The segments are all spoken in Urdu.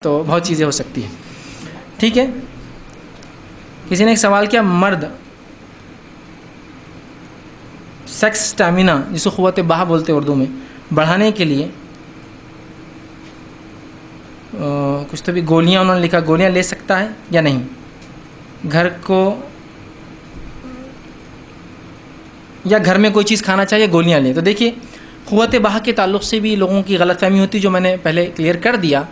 تو بہت چیزیں ہو سکتی ہیں. ٹھیک ہے. کسی نے ایک سوال کیا، مرد سیکس اسٹیمینا جس کو قوت بہا بولتے اردو میں بڑھانے کے لیے کچھ تو بھی گولیاں انہوں نے لکھا، گولیاں لے سکتا ہے یا نہیں، گھر کو یا گھر میں کوئی چیز کھانا چاہیے گولیاں لیں. تو دیکھیے قوت بہا کے تعلق سے بھی لوگوں کی غلط فہمی ہوتی، جو میں نے پہلے کلیئر کر دیا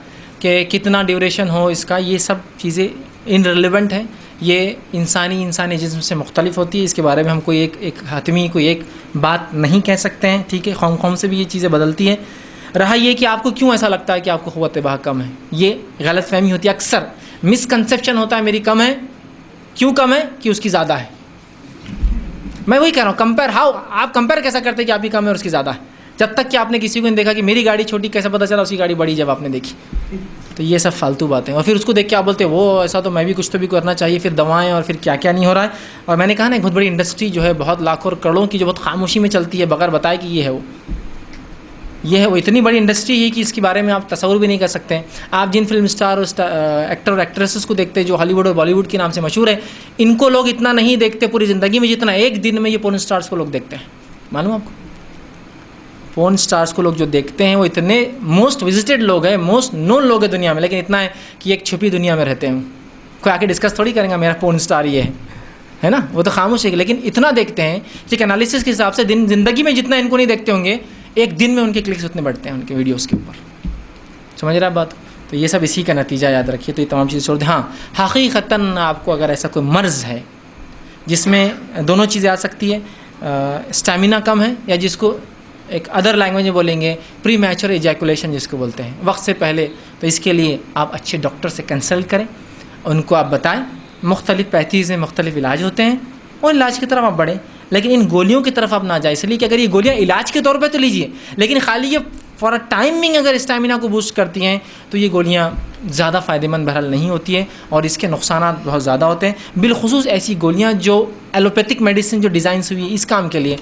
کہ کتنا ڈیوریشن ہو اس کا، یہ سب چیزیں انریلیونٹ ہیں. یہ انسانی جسم سے مختلف ہوتی ہے. اس کے بارے میں ہم کوئی ایک حتمی کوئی ایک بات نہیں کہہ سکتے ہیں. ٹھیک ہے. قوم سے بھی یہ چیزیں بدلتی ہیں. رہا یہ کہ آپ کو کیوں ایسا لگتا ہے کہ آپ کو قوت بہا کم ہے، یہ غلط فہمی ہوتی ہے. اکثر مس کنسیپشن ہوتا ہے میری کم ہے. کیوں کم ہے؟ کہ اس کی زیادہ ہے. میں وہی کہہ رہا ہوں، کمپیئر ہاؤ. آپ کمپیئر کیسا کرتے کہ آپ کی کم ہے اور اس کی زیادہ ہے؟ جب تک کہ آپ نے کسی کو نہیں دیکھا کہ میری گاڑی چھوٹی، کیسے پتہ چلا اس کی گاڑی بڑی جب آپ نے دیکھی؟ تو یہ سب فالتو باتیں. اور پھر اس کو دیکھ کے آپ بولتے وہ ایسا تو میں بھی کچھ تو بھی کرنا چاہیے، پھر دوائیں اور پھر کیا کیا نہیں ہو رہا ہے. اور میں نے کہا نا ایک بہت بڑی انڈسٹری جو ہے بہت لاکھوں اور کروڑوں کی، جو بہت خاموشی میں چلتی ہے بغیر بتائے کہ یہ ہے وہ اتنی بڑی انڈسٹری ہے کہ اس کے بارے میں آپ تصور بھی نہیں کر سکتے ہیں. آپ جن فلم اسٹار اور ایکٹر اور ایکٹریسز کو دیکھتے ہیں جو ہالی ووڈ اور بالی ووڈ کے نام سے مشہور ہیں، ان کو لوگ اتنا نہیں دیکھتے پوری زندگی میں جتنا ایک دن میں یہ پورن اسٹارز کو لوگ دیکھتے ہیں. معلوم آپ کو؟ پورن اسٹارز کو لوگ جو دیکھتے ہیں وہ اتنے موسٹ وزٹڈ لوگ ہیں، موسٹ نون لوگ ہیں دنیا میں، لیکن اتنا ہے کہ ایک چھپی دنیا میں رہتے ہیں. کوئی آ کے ڈسکس تھوڑی کریں گا میرا پورن اسٹار یہ ہے نا، وہ تو خاموش ہے. لیکن اتنا دیکھتے ہیں کہ انالیسس کے حساب سے زندگی میں جتنا ان کو نہیں دیکھتے ہوں گے، ایک دن میں ان کے کلکس اتنے بڑھتے ہیں ان کے ویڈیوز کے اوپر. سمجھ رہے آپ بات؟ تو یہ سب اسی کا نتیجہ یاد رکھیے. تو یہ تمام چیزیں چھوڑ دیں. ہاں حقیقتاً آپ کو اگر ایسا کوئی مرض ہے جس میں دونوں چیزیں آ سکتی ہے، اسٹیمینا کم ہے، یا جس کو ایک ادر لینگویج میں بولیں گے پری میچور ایجیکولیشن جس کو بولتے ہیں، وقت سے پہلے، تو اس کے لیے آپ اچھے ڈاکٹر سے کنسلٹ کریں، ان کو آپ بتائیں. مختلف پیتھیز ہیں، مختلف علاج ہوتے ہیں، اور علاج کی طرف آپ بڑھیں. لیکن ان گولیوں کی طرف آپ نہ جائیں، اس لیے کہ اگر یہ گولیاں علاج کے طور پہ تو لیجیے، لیکن خالی یہ فار اے ٹائمنگ اگر اسٹیمینا کو بوسٹ کرتی ہیں تو یہ گولیاں زیادہ فائدہ مند بہرحال نہیں ہوتی ہیں، اور اس کے نقصانات بہت زیادہ ہوتے ہیں. بالخصوص ایسی گولیاں جو ایلوپیتھک میڈیسن جو ڈیزائنس ہوئی ہے اس کام کے لیے،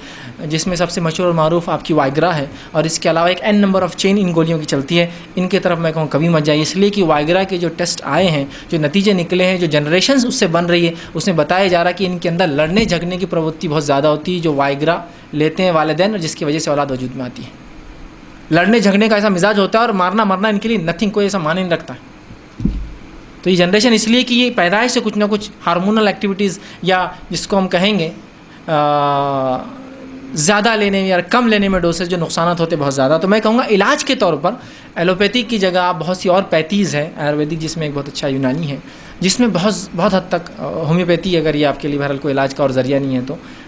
جس میں سب سے مشہور اور معروف آپ کی وائگرا ہے، اور اس کے علاوہ ایک n نمبر آف چین ان گولیوں کی چلتی ہے. ان کی طرف میں کہوں کبھی مت جائیے، اس لیے کہ وائگرا کے جو ٹیسٹ آئے ہیں، جو نتیجے نکلے ہیں، جو جنریشنز اس سے بن رہی ہے، اس میں بتایا جا رہا ہے کہ ان کے اندر لڑنے جھگڑنے کی پروتی بہت زیادہ ہوتی ہے جو وائگرا لیتے ہیں والدین، اور جس کی وجہ سے اولاد وجود میں آتی ہے. لڑنے جھگڑنے کا ایسا مزاج ہوتا ہے، اور مارنا مرنا ان کے لیے نتھنگ، کوئی ایسا معنی نہیں رکھتا ہے. تو یہ جنریشن اس لیے کہ یہ پیدائش سے کچھ نہ کچھ ہارمونل ایکٹیویٹیز، یا جس کو ہم کہیں گے زیادہ لینے یا کم لینے میں ڈوسز جو نقصانات ہوتے بہت زیادہ. تو میں کہوں گا علاج کے طور پر ایلوپیتھی کی جگہ آپ بہت سی اور پیتھیز ہے، آیورویدک جس میں ایک بہت اچھا یونانی ہے، جس میں بہت حد تک ہومیوپیتھی، اگر یہ آپ کے لیے بہرحال کوئی علاج کا اور ذریعہ نہیں ہے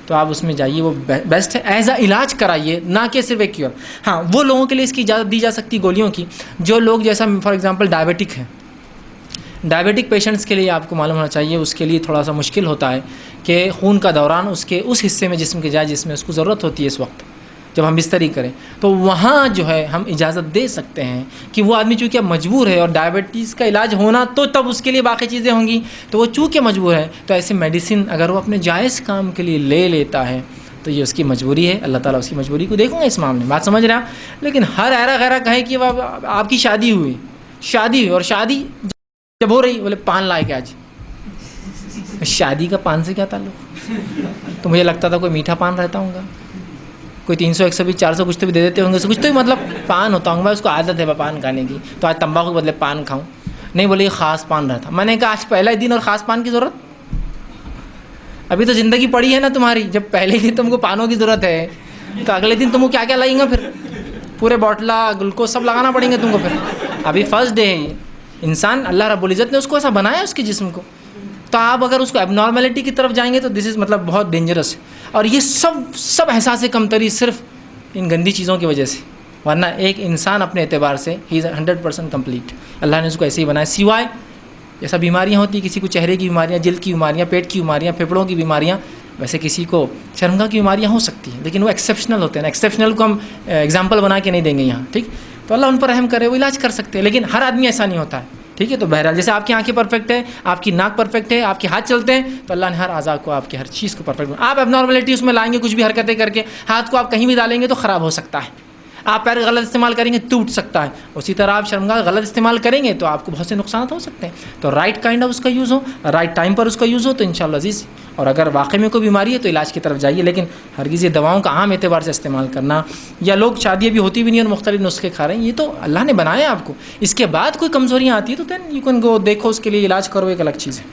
تو آپ اس میں جائیے، وہ بیسٹ ہے. ایز اے علاج کرائیے، نہ کہ صرف ایک کیور. ہاں وہ لوگوں کے لیے اس کی اجازت دی جا سکتی گولیوں کی جو لوگ جیسا فار ایگزامپل ڈائبیٹک ہیں. ڈائبیٹک پیشنٹس کے لیے آپ کو معلوم ہونا چاہیے، اس کے لیے تھوڑا سا مشکل ہوتا ہے کہ خون کا دوران اس کے اس حصے میں جسم کے جائے جس میں اس کو ضرورت ہوتی ہے اس وقت جب ہم بستری کریں، تو وہاں جو ہے ہم اجازت دے سکتے ہیں کہ وہ آدمی چونکہ اب مجبور ہے، اور ڈائبٹیز کا علاج ہونا تو تب اس کے لیے باقی چیزیں ہوں گی، تو وہ چونکہ مجبور ہے، تو ایسے میڈیسن اگر وہ اپنے جائز کام کے لیے لے لیتا ہے تو یہ اس کی مجبوری ہے. اللہ تعالیٰ اس کی مجبوری کو دیکھوں گا اس معاملے میں. بات سمجھ رہے ہیں آپ؟ لیکن ہر ایرا غیرہ کہے کہ آپ کی شادی ہوئی اور شادی جب ہو رہی بولے پان لائے کہ آج شادی کا پان سے کیا تعلق؟ تو مجھے لگتا تھا کوئی میٹھا پان رہتا ہوں گا، کوئی 300 120 400 کچھ تو بھی دے دیتے ہوں گے، کچھ تو بھی مطلب پان ہوتا ہوں گا. اس کو عادت ہے پان کھانے کی، تو آج تمباکو کے بدلے پان کھاؤں. نہیں بولے یہ خاص پان رہتا. میں نے کہا آج پہلا ہی دن اور خاص پان کی ضرورت؟ ابھی تو زندگی پڑی ہے نا تمہاری. جب پہلے ہی تم کو پانوں کی ضرورت ہے تو اگلے دن تم کو کیا کیا لائیں گا؟ پھر پورے بوٹلا گلوکوز سب لگانا پڑیں گے تم کو. پھر ابھی فرسٹ ڈے ہے یہ. انسان اللہ رب العزت نے اس کو ایسا بنایا اس کے جسم کو، تو آپ اگر اس کو اب نارملٹی کی طرف جائیں گے تو دس از مطلب بہت ڈینجرس ہے. اور یہ سب احساس کمتری صرف ان گندی چیزوں کی وجہ سے، ورنہ ایک انسان اپنے اعتبار سے ہی از 100% کمپلیٹ. اللہ نے اس کو ایسے ہی بنایا، سوائے جیسا بیماریاں ہوتی، کسی کو چہرے کی بیماریاں، جلد کی بیماریاں، پیٹ کی بیماریاں، پھیپھڑوں کی بیماریاں، ویسے کسی کو شرمگاہ کی بیماریاں ہو سکتی ہیں، لیکن وہ ایکسیپشنل ہوتے ہیں. ایکسیپشنل کو ہم ایگزامپل بنا کے نہیں دیں گے یہاں، ٹھیک؟ تو اللہ ان پر رحم کرے، وہ علاج کر سکتے ہیں، لیکن ہر آدمی ایسا نہیں ہوتا ہے. ٹھیک ہے. تو بہرحال جیسے آپ کی آنکھیں پرفیکٹ ہے، آپ کی ناک پرفیکٹ ہے، آپ کے ہاتھ چلتے ہیں، تو اللہ نے ہر اعضاء کو، آپ کی ہر چیز کو پرفیکٹ. آپ اب نارملٹی اس میں لائیں گے، کچھ بھی حرکتیں کر کے ہاتھ کو آپ کہیں بھی ڈالیں گے تو خراب ہو سکتا ہے. آپ پیر غلط استعمال کریں گے ٹوٹ سکتا ہے. اسی طرح آپ شرمگاہ غلط استعمال کریں گے تو آپ کو بہت سے نقصانات ہو سکتے ہیں. تو رائٹ کائنڈ آف اس کا یوز ہو, رائٹ ٹائم پر اس کا یوز ہو تو انشاءاللہ عزیز. اور اگر واقعی میں کوئی بیماری ہے تو علاج کی طرف جائیے, لیکن ہرگز یہ دواؤں کا عام اعتبار سے استعمال کرنا, یا لوگ شادی بھی ہوتی بھی نہیں اور مختلف نسخے کھا رہے ہیں, یہ تو اللہ نے بنایا ہے آپ کو. اس کے بعد کوئی کمزوریاں آتی ہیں تو دین یو کین گو, دیکھو اس کے لیے علاج کرو, ایک الگ چیز ہے.